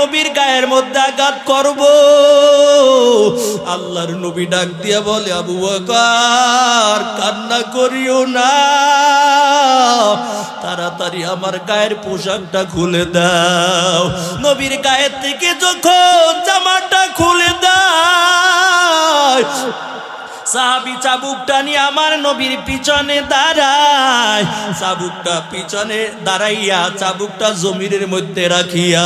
নবীর গায়ের মধ্যে আঘাত করব। আল্লাহর নবী ডাক দিয়া বলে, আবু বকর কান্না করিও না, তাড়াতাড়ি আমার গায়ের পোশাকটা খুলে দাও। নবীর গায়ের থেকে যখন জামাটা খুলে দেয়, সাহাবী চাবুকটা নিয়ে আমার নবীর পিছনে দাঁড়ায়। চাবুকটা পিছনে দাঁড়াইয়া চাবুকটা জমিনের মধ্যে রাখিয়া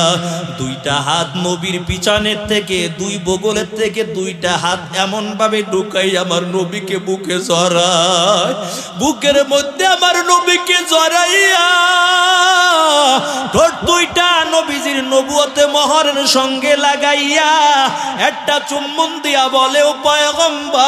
দুইটা হাত নবীর পিছনের থেকে দুই বগলের থেকে দুইটা হাত এমন ভাবে ঢুকাই আমার নবীকে বুকে জড়ায়। বুকের মধ্যে আমার নবীকে জড়াইয়া ঠোঁট দুইটা নবীজির নবুয়তে মোহরের সঙ্গে লাগাইয়া একটা চুম্বন দিয়া বলে, ও পয়গম্বর,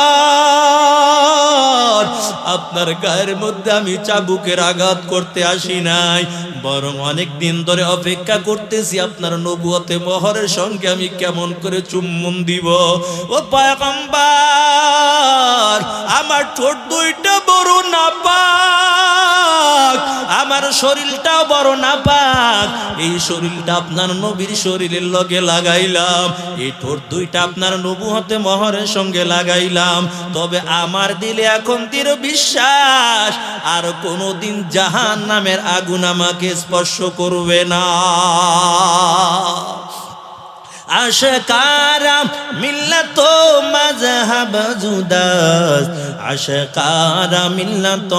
আপনার গায়ের মধ্যে আমি চাবুকের আঘাত করতে আসি নাই, বরং অনেক দিন ধরে অপেক্ষা করতেছি আপনার নবুয়তে মোহরের সঙ্গে আমি কেমন করে চুম্বন দিব। ও পয়গম্বর, আমার ঠোঁট দুইটা বড় নাপাক, আমার শরীরটাও বড় নাপাক, এই শরীরটা আপনার নবীর শরীরের লগে লাগাইলাম, এই ঠোঁট দুইটা আপনার নবুয়তে মোহরের সঙ্গে লাগাইলাম, তবে আমার দিলে এখন দৃঢ় বিশ্বাস আর কোনোদিন জাহান্নামের আগুন আমাকে স্পর্শ করবে না। আশকারা মিল্লাত মাযহাব জুদাস, আশকারা মিল্লাত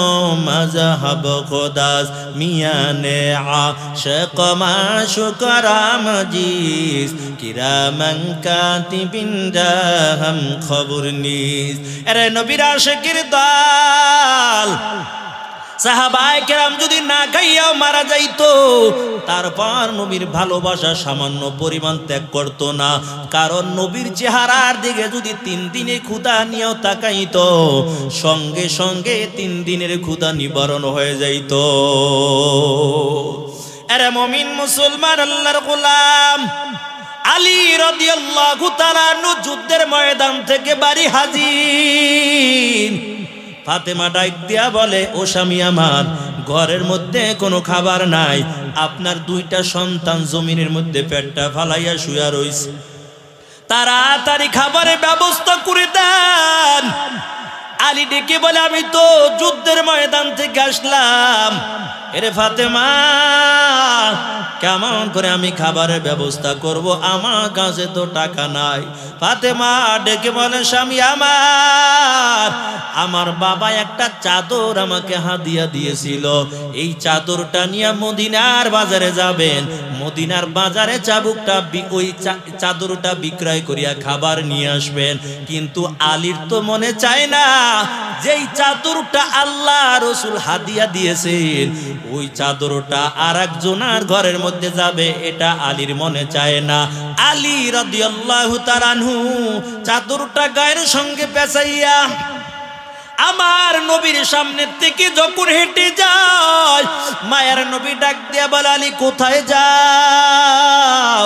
মাযহাব খুদাস, মিয়ানে আশক মাশুকরা মজিস, কিরামান কাতিবিন জাহাম খবর নিস। আরে নবীর আশিকের দল সাহাবায়ে কেরাম যদি না খাইয়াও মারা যাইতো, তারপর নবীর ভালোবাসা সামান্য পরিমাণ ত্যাগ করতো না, কারণ নবীর চেহারার দিকে যদি 3 দিনের ক্ষুধা নিয়েও তাকাইতো, সঙ্গে সঙ্গে 3 দিনের ক্ষুধা নিবারণ হয়ে যাইত। আরে মুমিন মুসলমান আল্লাহর গোলাম আলী রাদিয়াল্লাহু তাআলা আনহু যুদ্ধের ময়দান থেকে বাড়ি হাজির। ফাতেমা ডাক দিয়া বলে, ও স্বামী আমার, ঘরের মধ্যে কোনো খাবার নাই, আপনার 2টা সন্তান জমিনের মধ্যে পেটটা ফালাইয়া শুয়া রইছে, তাড়াতাড়ি খাবারের ব্যবস্থা করে দেন। আলী ডেকে বলে, আমি তো যুদ্ধের ময়দান থেকে আসলাম। এরে ফাতেমা, কেমন করে আমি খাবারের ব্যবস্থা করব, আমার কাছে তো টাকা নাই। ফাতেমা ডেকে বলে, স্বামী আমার বাবা একটা চাদর আমাকে হাদিয়া দিয়েছিল, এই চাদরটা নিয়ে মদিনার বাজারে যাবেন, মদিনার বাজারে চাবুকটা ওই চাদরটা বিক্রয় করিয়া খাবার নিয়ে আসবেন। কিন্তু আলীর তো মনে চায় না যেই চাদরটা আল্লাহ রাসূল হাদিয়া দিয়েছেন, ওই চাদরটা আরেকজনের ঘরের মধ্যে যাবে, এটা আলীর মনে চায় না। আলী রাদিয়াল্লাহু তাআলা আনহু চাদরটা গায়ের সঙ্গে পেঁচাইয়া আমার নবীর সামনে থেকে যখন হেঁটে যায়, মায়ের নবী ডাক দিয়া বলে, আলী কোথায় যাও?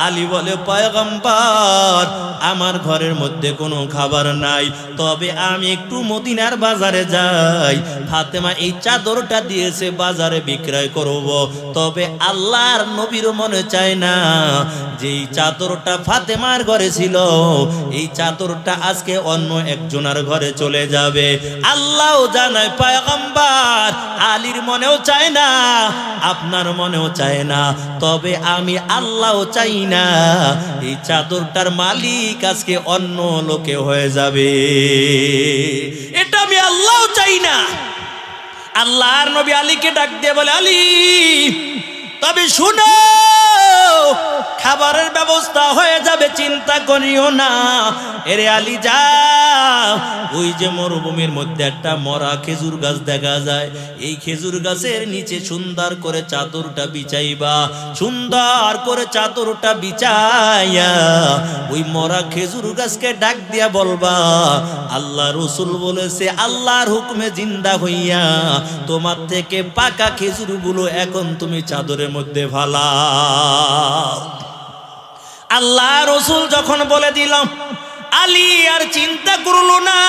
আলী বলে, পয়গম্বর, আমার ঘরের মধ্যে কোনো খাবার নাই, তবে আমি একটু মদিনার বাজারে যাই, ফাতেমা এই চাদরটা দিয়েছে বাজারে বিক্রয় করব, তবে আল্লাহর নবীর মনে চায় না যে এই চাদরটা ফাতেমার ঘরে ছিল, এই চাদরটা আজকে অন্য একজনের ঘরে চলে যাবে। আল্লাহও জানায়, পয়গম্বর, আলীর মনেও চায় না, আপনার মনেও চায় না, তবে আমি আল্লাহও চাই না এই চাদরটার মালিক আজকে অন্য লোকে হয়ে যাবে, এটা আমি আল্লাহও চাই না। আল্লাহর নবী আলীকে ডাক দিয়ে বলে, আলী, তবে শুনো, খাবারের ব্যবস্থা হয়ে যাবে, চিন্তা করিও না। এরে আলী, যা, ওই যে মরুভূমির মধ্যে একটা মরা খেজুর গাছ দেখা যায়, এই খেজুর গাছের নিচে সুন্দর করে চাদরটা বিছাইবা, সুন্দর করে চাদরটা বিছাইয়া ওই মরা খেজুর গাছকে ডাক দিয়া বলবা, আল্লাহ রাসূল বলেছে, আল্লাহর হুকুমে জিন্দা হইয়া তোমার থেকে পাকা খেজুরগুলো এখন তুমি চাদরের মধ্যে ফালাও। আল্লাহ রাসূল যখন বলে দিলাম, আলী আর চিন্তা করলো না,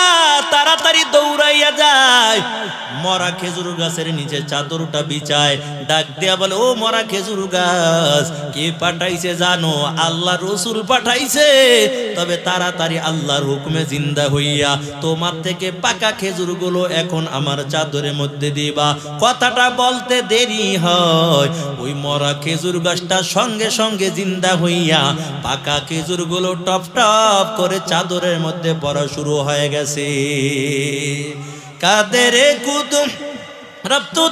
তাড়াতাড়ি দৌড়াইয়া যায়, মরা খেজুর গাছের নিচে চাদরটা বিছায়, ডাক দিয়া বলে, ও মরা খেজুর গাছ, কে পাঠাইছে জানো? আল্লাহ রসুল পাঠাইছে, তবে তাড়াতাড়ি আল্লাহর হুকুমে জিন্দা হইয়া তোমার থেকে পাকা খেজুর গুলো এখন আমার চাদরের মধ্যে দিবা। কথাটা বলতে দেরি হয়, ওই মরা খেজুর গাছটা সঙ্গে সঙ্গে জিন্দা হইয়া পাকা খেজুর গুলো টপ টপ করে চাদরের মধ্যে পড়া শুরু হয়ে গেছে। কাদের কুতুম রব